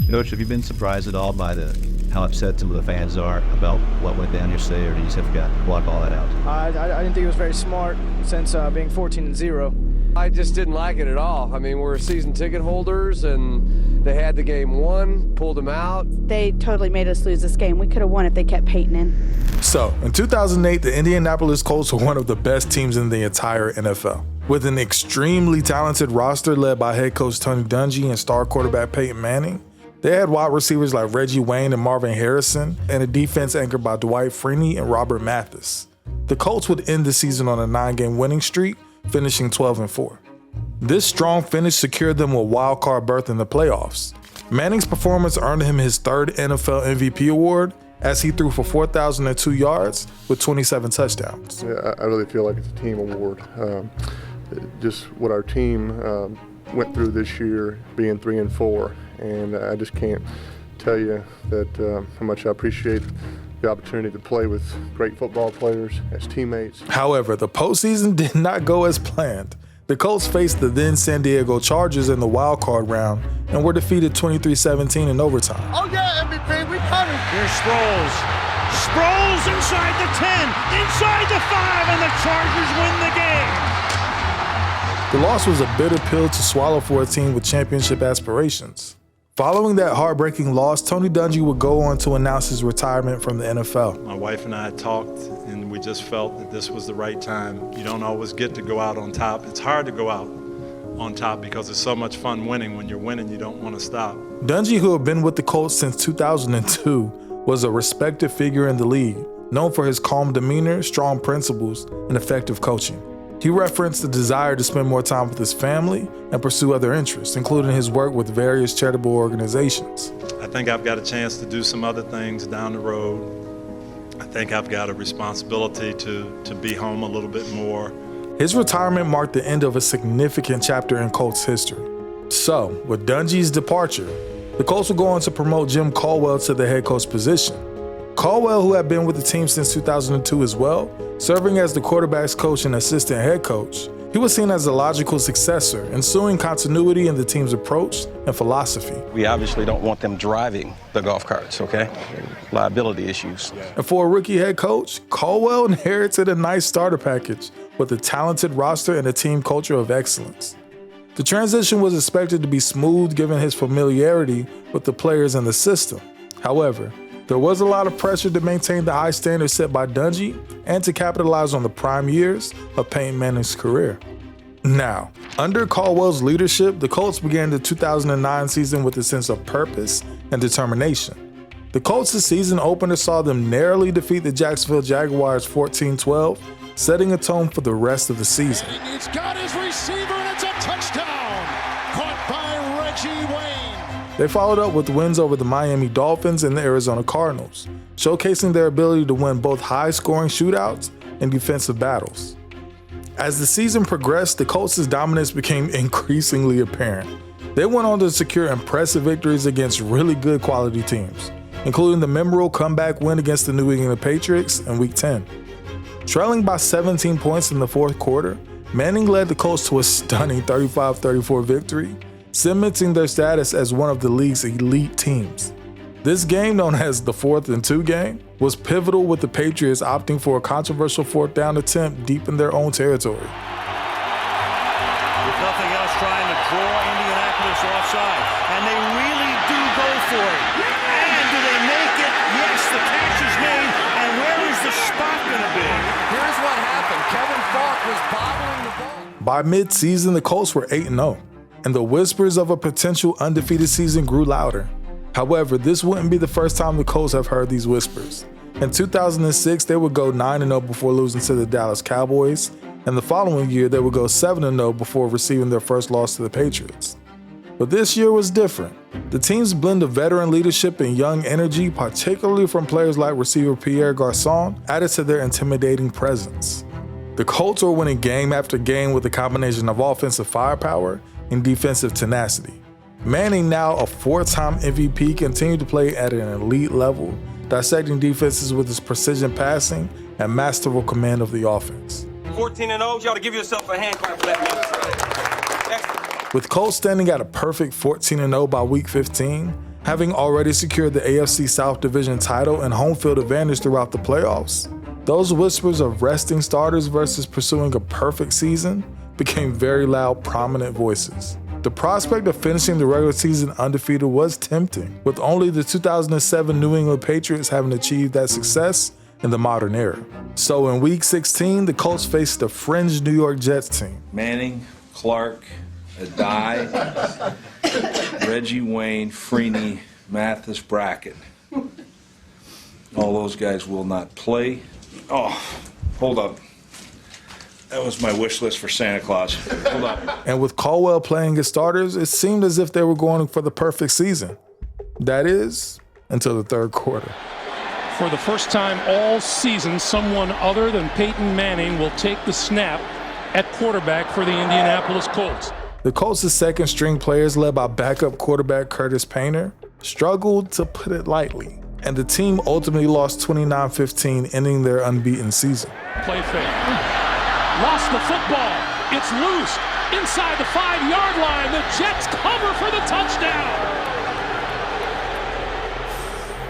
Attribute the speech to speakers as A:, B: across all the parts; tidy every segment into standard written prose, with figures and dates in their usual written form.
A: Coach, have you been surprised at all by how upset some of the fans are about what went down yesterday, or do you just have to block all that out?
B: I didn't think it was very smart since being 14-0.
C: I just didn't like it at all. I mean, we're season ticket holders, and they had the game won, pulled them out.
D: They totally made us lose this game. We could have won if they kept Peyton in.
E: So, in 2008, the Indianapolis Colts were one of the best teams in the entire NFL. With an extremely talented roster led by head coach Tony Dungy and star quarterback Peyton Manning, they had wide receivers like Reggie Wayne and Marvin Harrison, and a defense anchored by Dwight Freeney and Robert Mathis. The Colts would end the season on a 9-game winning streak, finishing 12-4. This strong finish secured them a wild-card berth in the playoffs. Manning's performance earned him his third NFL MVP award, as he threw for 4,002 yards with 27 touchdowns.
F: Yeah, I really feel like it's a team award. Just what our team went through this year, being 3-4, and I just can't tell you that how much I appreciate the opportunity to play with great football players as teammates.
E: However, the postseason did not go as planned. The Colts faced the then San Diego Chargers in the wild card round and were defeated 23-17 in overtime.
G: Oh yeah, MVP, we got it.
H: Here's Sproles. Sproles inside the 10, inside the 5, and the Chargers win the game.
E: The loss was a bitter pill to swallow for a team with championship aspirations. Following that heartbreaking loss, Tony Dungy would go on to announce his retirement from the NFL.
I: My wife and I had talked, and we just felt that this was the right time. You don't always get to go out on top. It's hard to go out on top because it's so much fun winning. When you're winning, you don't want to stop.
E: Dungy, who had been with the Colts since 2002, was a respected figure in the league, known for his calm demeanor, strong principles, and effective coaching. He referenced the desire to spend more time with his family and pursue other interests, including his work with various charitable organizations.
I: I think I've got a chance to do some other things down the road. I think I've got a responsibility to be home a little bit more.
E: His retirement marked the end of a significant chapter in Colts history. So, with Dungy's departure, the Colts will go on to promote Jim Caldwell to the head coach position. Caldwell, who had been with the team since 2002 as well, serving as the quarterback's coach and assistant head coach, he was seen as a logical successor, ensuing continuity in the team's approach and philosophy.
J: We obviously don't want them driving the golf carts, okay? Liability issues.
E: And for a rookie head coach, Caldwell inherited a nice starter package with a talented roster and a team culture of excellence. The transition was expected to be smooth given his familiarity with the players and the system. However, there was a lot of pressure to maintain the high standards set by Dungy and to capitalize on the prime years of Peyton Manning's career. Now, under Caldwell's leadership, the Colts began the 2009 season with a sense of purpose and determination. The Colts' season opener saw them narrowly defeat the Jacksonville Jaguars 14-12, setting a tone for the rest of the season.
G: He's got his receiver, and it's a touchdown! Caught by Reggie Wayne.
E: They followed up with wins over the Miami Dolphins and the Arizona Cardinals, showcasing their ability to win both high-scoring shootouts and defensive battles. As the season progressed, the Colts' dominance became increasingly apparent. They went on to secure impressive victories against really good quality teams, including the memorable comeback win against the New England Patriots in Week 10. Trailing by 17 points in the fourth quarter, Manning led the Colts to a stunning 35-34 victory, cementing their status as one of the league's elite teams. This game, known as the 4th and 2 game, was pivotal, with the Patriots opting for a controversial 4th down attempt deep in their own territory.
H: With nothing else, trying to draw Indianapolis offside, and they really do go for it. And do they make it? Yes, the catch is made, and where is the spot going to be?
G: Here's what happened. Kevin Falk was bobbling the ball.
E: By mid-season, the Colts were 8-0. And the whispers of a potential undefeated season grew louder. However, this wouldn't be the first time the Colts have heard these whispers. In 2006, they would go 9-0 before losing to the Dallas Cowboys, and the following year they would go 7-0 before receiving their first loss to the Patriots. But this year was different. The team's blend of veteran leadership and young energy, particularly from players like receiver Pierre Garçon, added to their intimidating presence. The Colts were winning game after game with a combination of offensive firepower and defensive tenacity. Manning, now a 4-time MVP, continued to play at an elite level, dissecting defenses with his precision passing and masterful command of the offense.
K: 14-0, you ought to give yourself a hand clap for that, man.
E: With Colts standing at a perfect 14-0 by Week 15, Having already secured the AFC South Division title and home field advantage throughout the playoffs, those whispers of resting starters versus pursuing a perfect season became very loud, prominent voices. The prospect of finishing the regular season undefeated was tempting, with only the 2007 New England Patriots having achieved that success in the modern era. So in Week 16, the Colts faced the fringe New York Jets team.
L: Manning, Clark, Adai, Reggie Wayne, Freeney, Mathis, Brackett. All those guys will not play. Oh, hold up. That was my wish list for Santa Claus. Hold up.
E: And with Caldwell playing his starters, it seemed as if they were going for the perfect season. That is, until the third quarter.
M: For the first time all season, someone other than Peyton Manning will take the snap at quarterback for the Indianapolis Colts.
E: The Colts' second string players, led by backup quarterback Curtis Painter, struggled, to put it lightly, and the team ultimately lost 29-15, ending their unbeaten season.
M: Play fake. Lost the football. It's loose. Inside the 5-yard line. The Jets cover for the touchdown.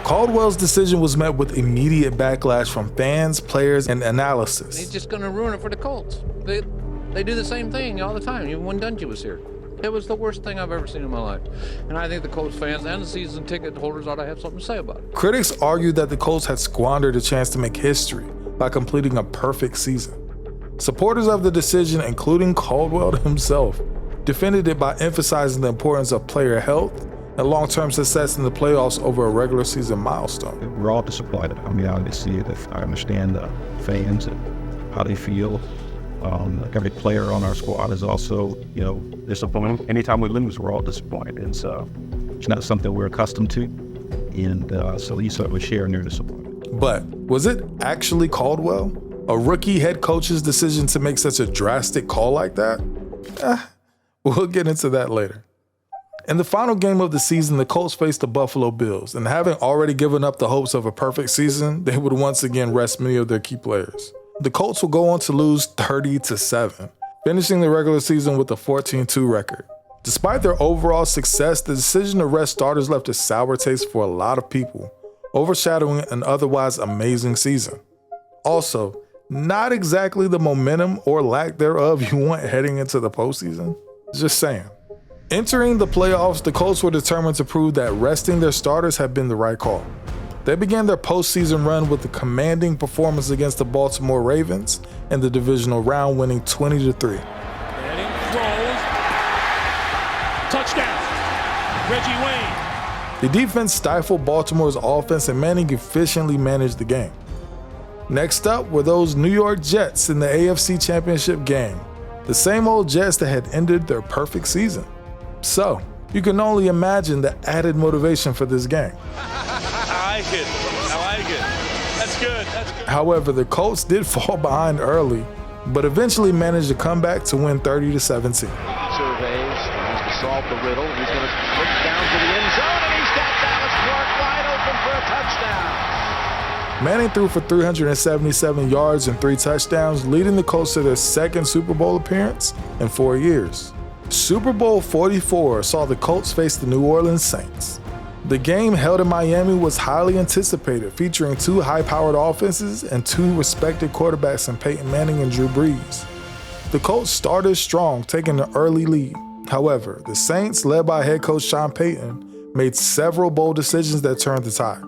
E: Caldwell's decision was met with immediate backlash from fans, players, and analysts.
N: He's just going to ruin it for the Colts. They do the same thing all the time, even when Dungy was here. It was the worst thing I've ever seen in my life. And I think the Colts fans and the season ticket holders ought to have something to say about it.
E: Critics argued that the Colts had squandered a chance to make history by completing a perfect season. Supporters of the decision, including Caldwell himself, defended it by emphasizing the importance of player health and long-term success in the playoffs over a regular season milestone.
A: We're all disappointed. I mean, I see it. I understand the fans and how they feel. Every player on our squad is also, disappointed. Anytime we lose, we're all disappointed. It's not something we're accustomed to, and so you certainly share in their disappointment.
E: But was it actually Caldwell, a rookie head coach's decision to make such a drastic call like that? We'll get into that later. In the final game of the season, the Colts faced the Buffalo Bills, and having already given up the hopes of a perfect season, they would once again rest many of their key players. The Colts will go on to lose 30-7, finishing the regular season with a 14-2 record. Despite their overall success, the decision to rest starters left a sour taste for a lot of people, overshadowing an otherwise amazing season. Also, not exactly the momentum or lack thereof you want heading into the postseason. Just saying. Entering the playoffs, the Colts were determined to prove that resting their starters had been the right call. They began their postseason run with a commanding performance against the Baltimore Ravens in the divisional round, winning 20-3.
M: Manning throws. Touchdown. Reggie Wayne.
E: The defense stifled Baltimore's offense, and Manning efficiently managed the game. Next up were those New York Jets in the AFC Championship game, the same old Jets that had ended their perfect season. So, you can only imagine the added motivation for this game.
H: I like it. That's good.
E: However, the Colts did fall behind early, but eventually managed to come back to win 30-17.
O: Surveys, he has to solve the riddle. He's going to look down to the end zone, and he's got Dallas Clark wide open for a touchdown.
E: Manning threw for 377 yards and 3 touchdowns, leading the Colts to their second Super Bowl appearance in 4 years. Super Bowl 44 saw the Colts face the New Orleans Saints. The game, held in Miami, was highly anticipated, featuring 2 high-powered offenses and 2 respected quarterbacks in Peyton Manning and Drew Brees. The Colts started strong, taking an early lead. However, the Saints, led by head coach Sean Payton, made several bold decisions that turned the tide.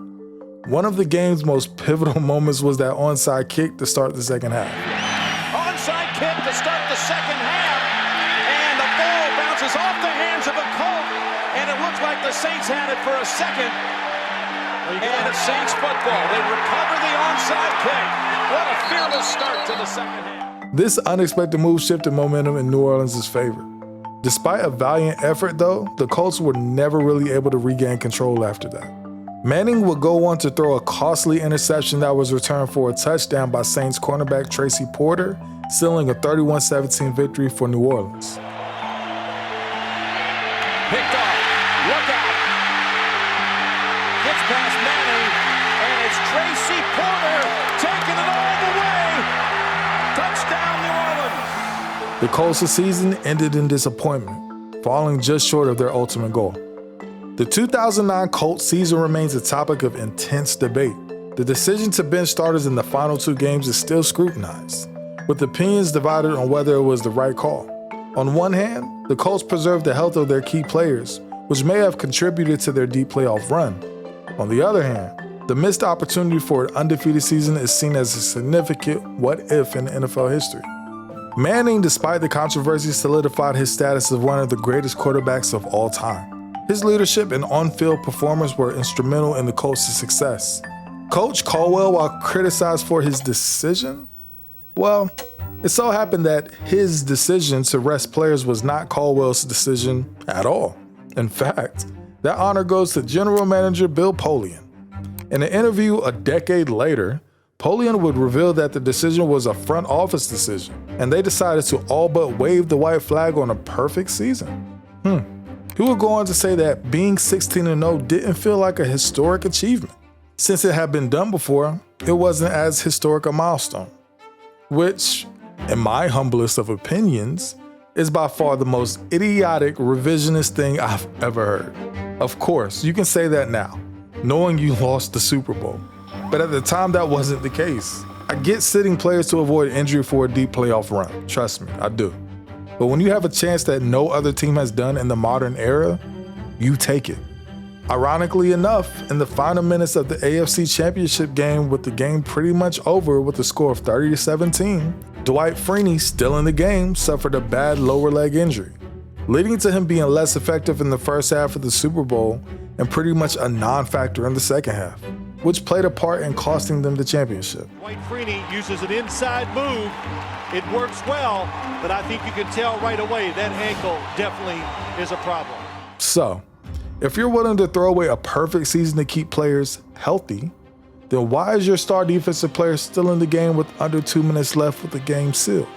E: One of the game's most pivotal moments was that onside kick to start the second half.
G: Onside kick to start the second half, and the ball bounces off the hands of a Colt, and it looks like the Saints had it for a second. And it's Saints football. They recover the onside kick. What a fearless start to the second half.
E: This unexpected move shifted momentum in New Orleans' favor. Despite a valiant effort, though, the Colts were never really able to regain control after that. Manning would go on to throw a costly interception that was returned for a touchdown by Saints cornerback Tracy Porter, sealing a 31-17 victory for New Orleans.
G: Picked off. Look out. Gets past Manning, and it's Tracy Porter taking it all the way. Touchdown, New Orleans.
E: The Colts' season ended in disappointment, falling just short of their ultimate goal. The 2009 Colts season remains a topic of intense debate. The decision to bench starters in the final 2 games is still scrutinized, with opinions divided on whether it was the right call. On one hand, the Colts preserved the health of their key players, which may have contributed to their deep playoff run. On the other hand, the missed opportunity for an undefeated season is seen as a significant what-if in NFL history. Manning, despite the controversy, solidified his status as one of the greatest quarterbacks of all time. His leadership and on-field performance were instrumental in the Colts' success. Coach Caldwell, while criticized for his decision, well, it so happened that his decision to rest players was not Caldwell's decision at all. In fact, that honor goes to General Manager Bill Polian. In an interview a decade later, Polian would reveal that the decision was a front office decision, and they decided to all but wave the white flag on a perfect season. He would go on to say that being 16-0 didn't feel like a historic achievement. Since it had been done before, it wasn't as historic a milestone, which, in my humblest of opinions, is by far the most idiotic revisionist thing I've ever heard. Of course, you can say that now, knowing you lost the Super Bowl. But at the time, that wasn't the case. I get sitting players to avoid injury for a deep playoff run. Trust me, I do. But when you have a chance that no other team has done in the modern era, you take it. Ironically enough, in the final minutes of the AFC Championship game, with the game pretty much over with a score of 30-17, Dwight Freeney, still in the game, suffered a bad lower leg injury, leading to him being less effective in the first half of the Super Bowl and pretty much a non-factor in the second half, which played a part in costing them the championship.
H: Dwight Freeney uses an inside move. It works well, but I think you can tell right away that ankle definitely is a problem.
E: So, if you're willing to throw away a perfect season to keep players healthy, then why is your star defensive player still in the game with under 2 minutes left with the game sealed?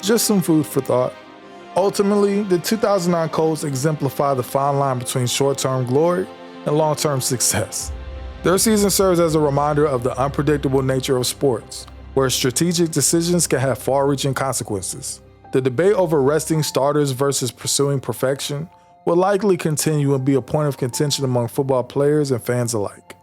E: Just some food for thought. Ultimately, the 2009 Colts exemplify the fine line between short-term glory and long-term success. Their season serves as a reminder of the unpredictable nature of sports, where strategic decisions can have far-reaching consequences. The debate over resting starters versus pursuing perfection will likely continue and be a point of contention among football players and fans alike.